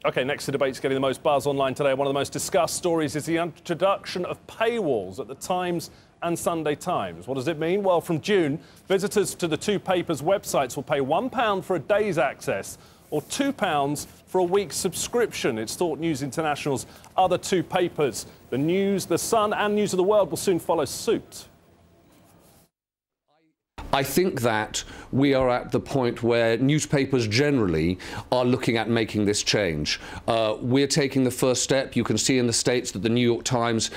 OK, next to debates getting the most buzz online today. One of the most discussed stories is the introduction of paywalls at the Times and Sunday Times. What does it mean? Well, from June, visitors to the two papers' websites will pay £1 for a day's access or £2 for a week's subscription. It's thought News International's other two papers, The News, The Sun and News of the World, will soon follow suit. I think that we are at the point where newspapers generally are looking at making this change. We're taking the first step. You can see in the States that the New York Times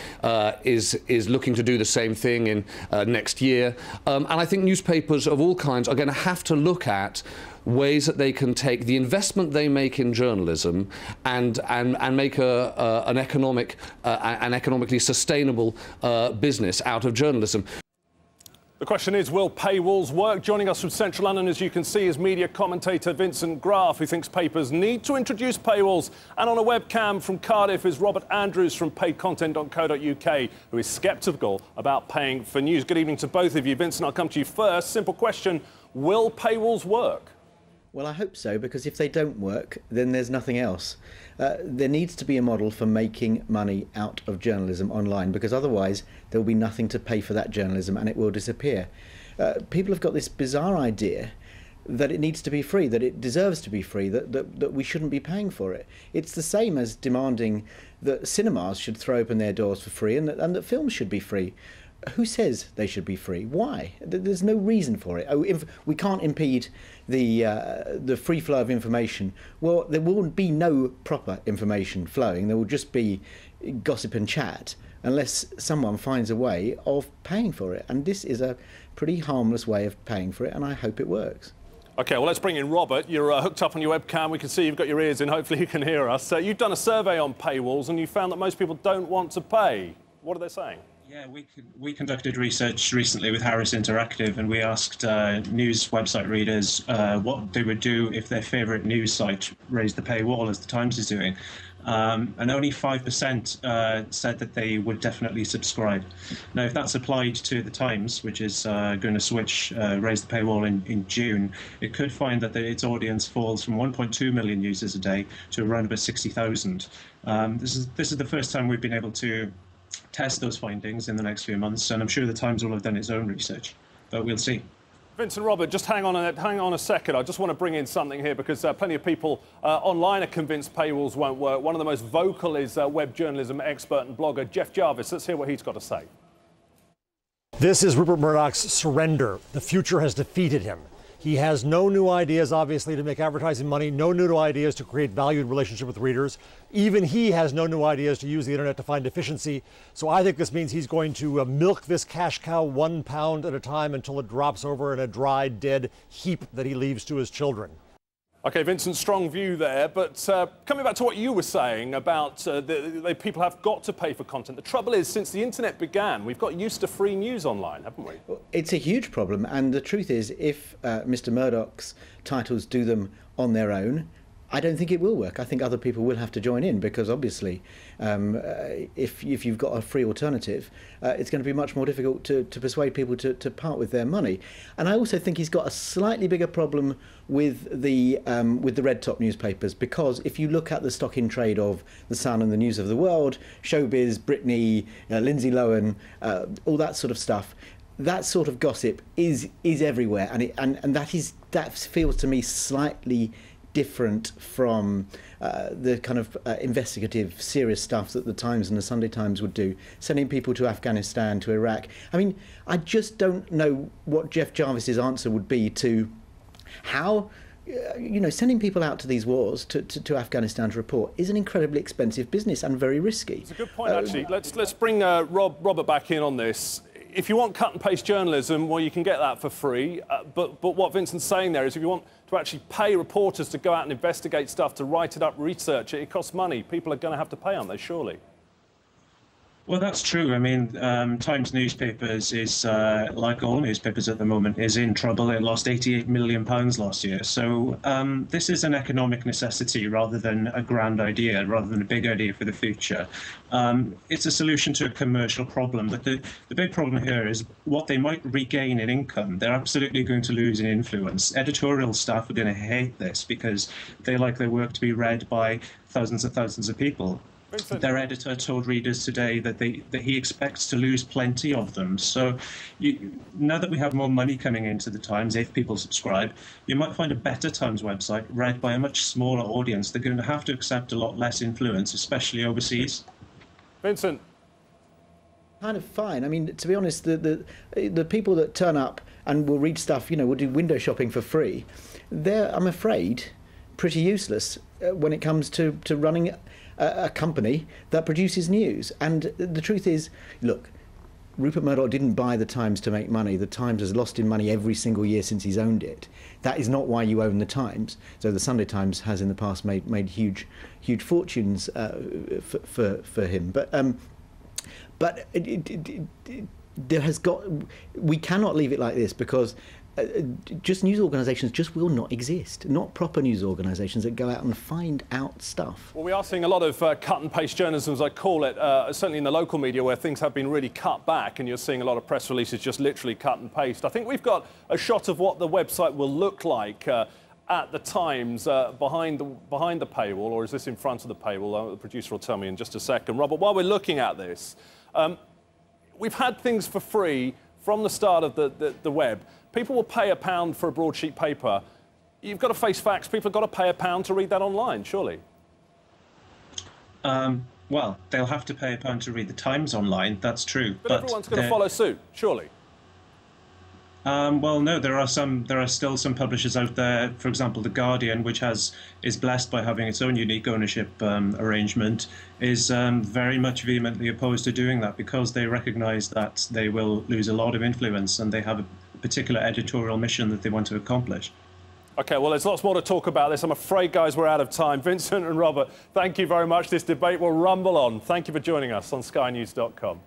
is looking to do the same thing in next year. And I think newspapers of all kinds are going to have to look at ways that they can take the investment they make in journalism and make an economically sustainable business out of journalism. The question is, will paywalls work? Joining us from Central London, as you can see, is media commentator Vincent Graff, who thinks papers need to introduce paywalls. And on a webcam from Cardiff is Robert Andrews from paidcontent.co.uk, who is sceptical about paying for news. Good evening to both of you. Vincent, I'll come to you first. Simple question, will paywalls work? Well, I hope so, because if they don't work, then there's nothing else. There needs to be a model for making money out of journalism online, because otherwise there will be nothing to pay for that journalism and it will disappear. People have got this bizarre idea that it needs to be free, that it deserves to be free, that we shouldn't be paying for it. It's the same as demanding that cinemas should throw open their doors for free and that films should be free. Who says they should be free? Why? There's no reason for it. We can't impede the free flow of information. Well, there will be no proper information flowing. There will just be gossip and chat unless someone finds a way of paying for it. And this is a pretty harmless way of paying for it, and I hope it works. OK, well, let's bring in Robert. You're hooked up on your webcam. We can see you've got your ears in. Hopefully you can hear us. You've done a survey on paywalls and you found that most people don't want to pay. What are they saying? Yeah, we conducted research recently with Harris Interactive, and we asked news website readers what they would do if their favourite news site raised the paywall, as the Times is doing. And only 5% said that they would definitely subscribe. Now, if that's applied to the Times, which is going to raise the paywall in June, it could find that its audience falls from 1.2 million users a day to around about 60,000. This is the first time we've been able to test those findings in the next few months, and I'm sure the Times will have done its own research, but we'll see. Vincent, Robert, just hang on a second. I just want to bring in something here because plenty of people online are convinced paywalls won't work. One of the most vocal is web journalism expert and blogger Jeff Jarvis. Let's hear what he's got to say. This is Rupert Murdoch's surrender. The future has defeated him. He has no new ideas, obviously, to make advertising money, no new ideas to create valued relationship with readers. Even he has no new ideas to use the internet to find efficiency. So I think this means he's going to milk this cash cow £1 at a time until it drops over in a dry, dead heap that he leaves to his children. OK, Vincent, strong view there. But coming back to what you were saying about people have got to pay for content. The trouble is, since the internet began, we've got used to free news online, haven't we? Well, it's a huge problem. And the truth is, if Mr. Murdoch's titles do them on their own, I don't think it will work. I think other people will have to join in because, obviously, if you've got a free alternative, it's going to be much more difficult to persuade people to part with their money. And I also think he's got a slightly bigger problem with the red top newspapers, because if you look at the stock in trade of The Sun and the News of the World, Showbiz, Britney, Lindsay Lohan, all that sort of stuff, that sort of gossip is everywhere, and that feels to me slightly different from the kind of investigative, serious stuff that the Times and the Sunday Times would do, sending people to Afghanistan, to Iraq. I mean, I just don't know what Jeff Jarvis's answer would be to how, sending people out to these wars, to Afghanistan to report, is an incredibly expensive business and very risky. It's a good point, actually. Let's bring Robert back in on this. If you want cut-and-paste journalism, well, you can get that for free. But what Vincent's saying there is if you want to actually pay reporters to go out and investigate stuff, to write it up, research it, it costs money. People are going to have to pay, aren't they, surely? Well, that's true. I mean, Times newspapers is, like all newspapers at the moment, is in trouble. It lost £88 million last year. So this is an economic necessity rather than a grand idea, rather than a big idea for the future. It's a solution to a commercial problem. But the big problem here is what they might regain in income. They're absolutely going to lose in influence. Editorial staff are going to hate this because they like their work to be read by thousands and thousands of people. Their editor told readers today that he expects to lose plenty of them. So now that we have more money coming into the Times, if people subscribe, you might find a better Times website read by a much smaller audience. They're going to have to accept a lot less influence, especially overseas. Vincent. Kind of fine. I mean, to be honest, the people that turn up and will read stuff, will do window shopping for free, they're, I'm afraid, pretty useless when it comes to running a company that produces news. And the truth is, look, Rupert Murdoch didn't buy the Times to make money. The Times has lost in money every single year since he's owned it. That is not why you own the Times. So the Sunday Times has in the past made huge fortunes for him. But there has got. We cannot leave it like this because. Just news organisations just will not exist. Not proper news organisations that go out and find out stuff. Well, we are seeing a lot of cut and paste journalism, as I call it, certainly in the local media where things have been really cut back, and you're seeing a lot of press releases just literally cut and paste. I think we've got a shot of what the website will look like at the Times behind the paywall, or is this in front of the paywall? The producer will tell me in just a second. Robert, while we're looking at this, we've had things for free from the start of the web. People will pay £1 for a broadsheet paper. You've got to face facts. People have got to pay £1 to read that online, surely. Well, they'll have to pay £1 to read the Times online. That's true. But everyone's going to follow suit, surely. Well, no, there are still some publishers out there. For example, The Guardian, which is blessed by having its own unique ownership arrangement, is very much vehemently opposed to doing that because they recognise that they will lose a lot of influence and they have a particular editorial mission that they want to accomplish. OK, well, there's lots more to talk about this. I'm afraid, guys, we're out of time. Vincent and Robert, thank you very much. This debate will rumble on. Thank you for joining us on SkyNews.com.